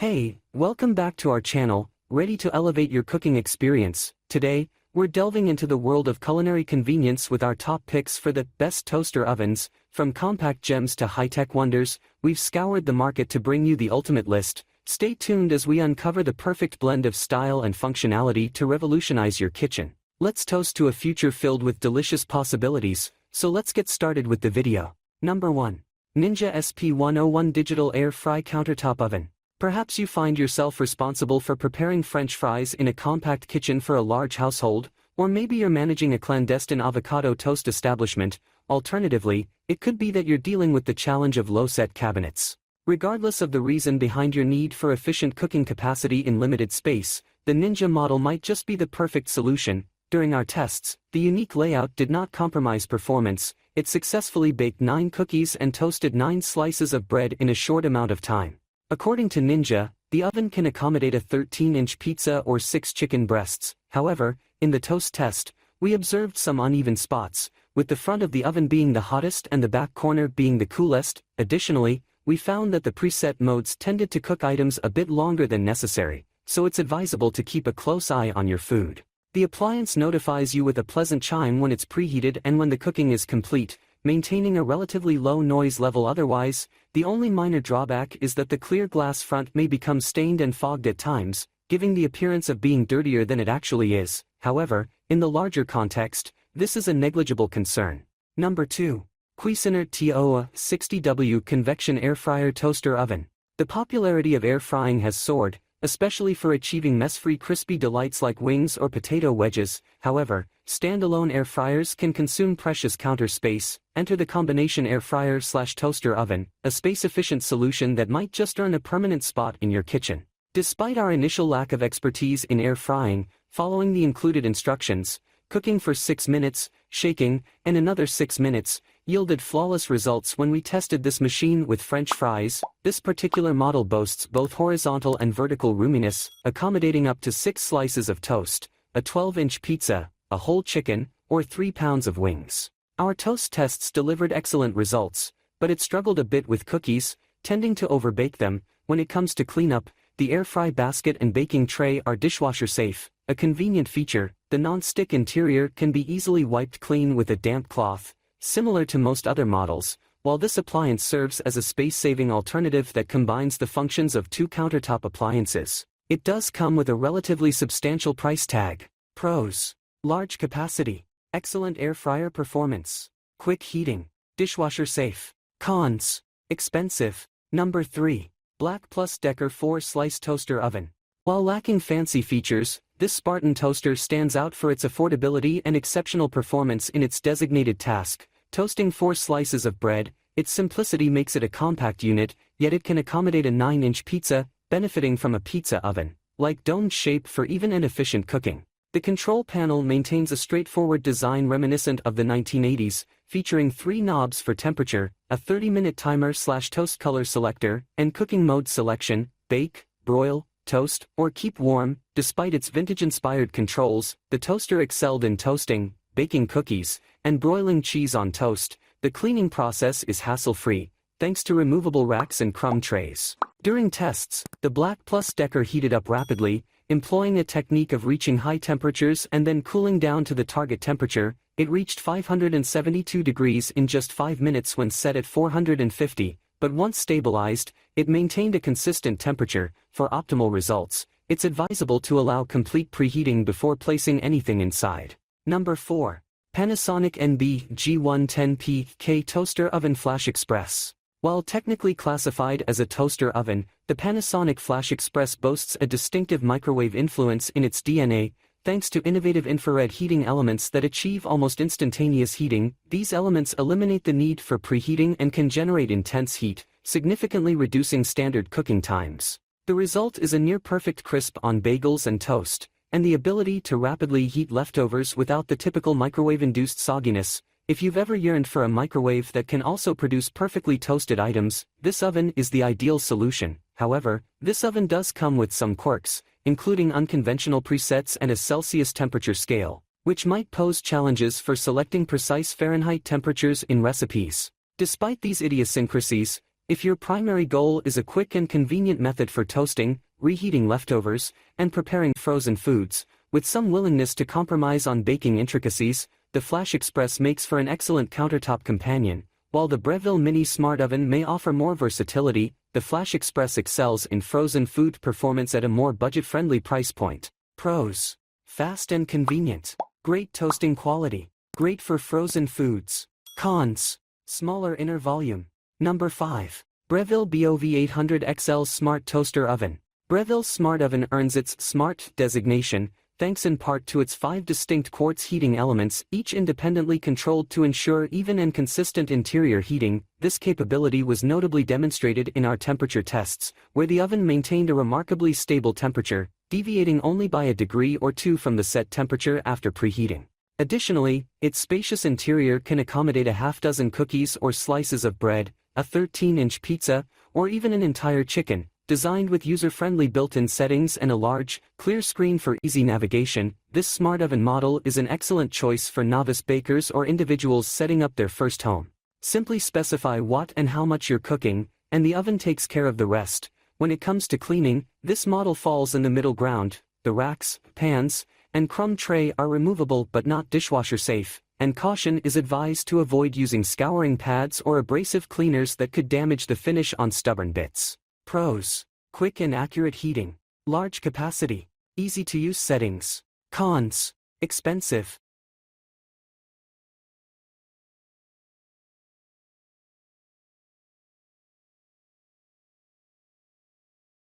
Hey, welcome back to our channel, ready to elevate your cooking experience. Today, we're delving into the world of culinary convenience with our top picks for the best toaster ovens. From compact gems to high-tech wonders, we've scoured the market to bring you the ultimate list. Stay tuned as we uncover the perfect blend of style and functionality to revolutionize your kitchen. Let's toast to a future filled with delicious possibilities, so let's get started with the video. Number 1. Ninja SP101 Digital Air Fry Countertop Oven. Perhaps you find yourself responsible for preparing French fries in a compact kitchen for a large household, or maybe you're managing a clandestine avocado toast establishment. Alternatively, it could be that you're dealing with the challenge of low-set cabinets. Regardless of the reason behind your need for efficient cooking capacity in limited space, the Ninja model might just be the perfect solution. During our tests, the unique layout did not compromise performance. It successfully baked 9 cookies and toasted 9 slices of bread in a short amount of time. According to Ninja, the oven can accommodate a 13-inch pizza or 6 chicken breasts. However, in the toast test, we observed some uneven spots, with the front of the oven being the hottest and the back corner being the coolest. Additionally, we found that the preset modes tended to cook items a bit longer than necessary, so it's advisable to keep a close eye on your food. The appliance notifies you with a pleasant chime when it's preheated and when the cooking is complete, maintaining a relatively low noise level. Otherwise, the only minor drawback is that the clear glass front may become stained and fogged at times, giving the appearance of being dirtier than it actually is. However, in the larger context, this is a negligible concern. Number 2. Cuisinart TOA 60W Convection Air Fryer Toaster Oven. The popularity of air frying has soared, especially for achieving mess-free crispy delights like wings or potato wedges. However, standalone air fryers can consume precious counter space. Enter the combination air fryer/toaster oven, a space-efficient solution that might just earn a permanent spot in your kitchen. Despite our initial lack of expertise in air frying, following the included instructions, cooking for 6 minutes, shaking, and another 6 minutes, yielded flawless results when we tested this machine with French fries. This particular model boasts both horizontal and vertical roominess, accommodating up to 6 slices of toast, a 12-inch pizza, a whole chicken, or 3 pounds of wings. Our toast tests delivered excellent results, but it struggled a bit with cookies, tending to overbake them. When it comes to cleanup, the air fry basket and baking tray are dishwasher safe, a convenient feature. The non-stick interior can be easily wiped clean with a damp cloth. Similar to most other models, while this appliance serves as a space-saving alternative that combines the functions of 2 countertop appliances, it does come with a relatively substantial price tag. Pros: large capacity, excellent air fryer performance, quick heating, dishwasher safe. Cons: expensive. Number 3. Black Plus Decker 4-Slice Toaster Oven. While lacking fancy features, this Spartan toaster stands out for its affordability and exceptional performance in its designated task, toasting 4 slices of bread. Its simplicity makes it a compact unit, yet it can accommodate a 9-inch pizza, benefiting from a pizza oven-like domed shape for even and efficient cooking. The control panel maintains a straightforward design reminiscent of the 1980s, featuring 3 knobs for temperature, a 30-minute timer/toast color selector, and cooking mode selection: bake, broil, toast, or keep warm. Despite its vintage-inspired controls, the toaster excelled in toasting, baking cookies, and broiling cheese on toast. The cleaning process is hassle-free, thanks to removable racks and crumb trays. During tests, the Black Plus Decker heated up rapidly, employing a technique of reaching high temperatures and then cooling down to the target temperature. It reached 572 degrees in just 5 minutes when set at 450, but once stabilized, it maintained a consistent temperature. For optimal results, it's advisable to allow complete preheating before placing anything inside. Number 4. Panasonic NB G110P Toaster Oven Flash Express. While technically classified as a toaster oven, the Panasonic Flash Express boasts a distinctive microwave influence in its DNA, thanks to innovative infrared heating elements that achieve almost instantaneous heating. These elements eliminate the need for preheating and can generate intense heat, significantly reducing standard cooking times. The result is a near-perfect crisp on bagels and toast, and the ability to rapidly heat leftovers without the typical microwave-induced sogginess. If you've ever yearned for a microwave that can also produce perfectly toasted items, this oven is the ideal solution. However, this oven does come with some quirks, including unconventional presets and a Celsius temperature scale, which might pose challenges for selecting precise Fahrenheit temperatures in recipes. Despite these idiosyncrasies, If your primary goal is a quick and convenient method for toasting, reheating leftovers, and preparing frozen foods, with some willingness to compromise on baking intricacies, the Flash Express makes for an excellent countertop companion. While the Breville Mini Smart Oven may offer more versatility, the Flash Express excels in frozen food performance at a more budget-friendly price point. Pros: fast and convenient. Great toasting quality. Great for frozen foods. Cons: smaller inner volume. Number 5. Breville BOV 800 XL Smart Toaster Oven. Breville's Smart Oven earns its Smart designation, thanks in part to its 5 distinct quartz heating elements, each independently controlled to ensure even and consistent interior heating. This capability was notably demonstrated in our temperature tests, where the oven maintained a remarkably stable temperature, deviating only by a degree or two from the set temperature after preheating. Additionally, its spacious interior can accommodate a half-dozen cookies or slices of bread, a 13-inch pizza, or even an entire chicken. Designed with user-friendly built-in settings and a large, clear screen for easy navigation, this smart oven model is an excellent choice for novice bakers or individuals setting up their first home. Simply specify what and how much you're cooking, and the oven takes care of the rest. When it comes to cleaning, this model falls in the middle ground. The racks, pans, and crumb tray are removable but not dishwasher safe, and caution is advised to avoid using scouring pads or abrasive cleaners that could damage the finish on stubborn bits. Pros: quick and accurate heating. Large capacity. Easy to use settings. Cons: expensive.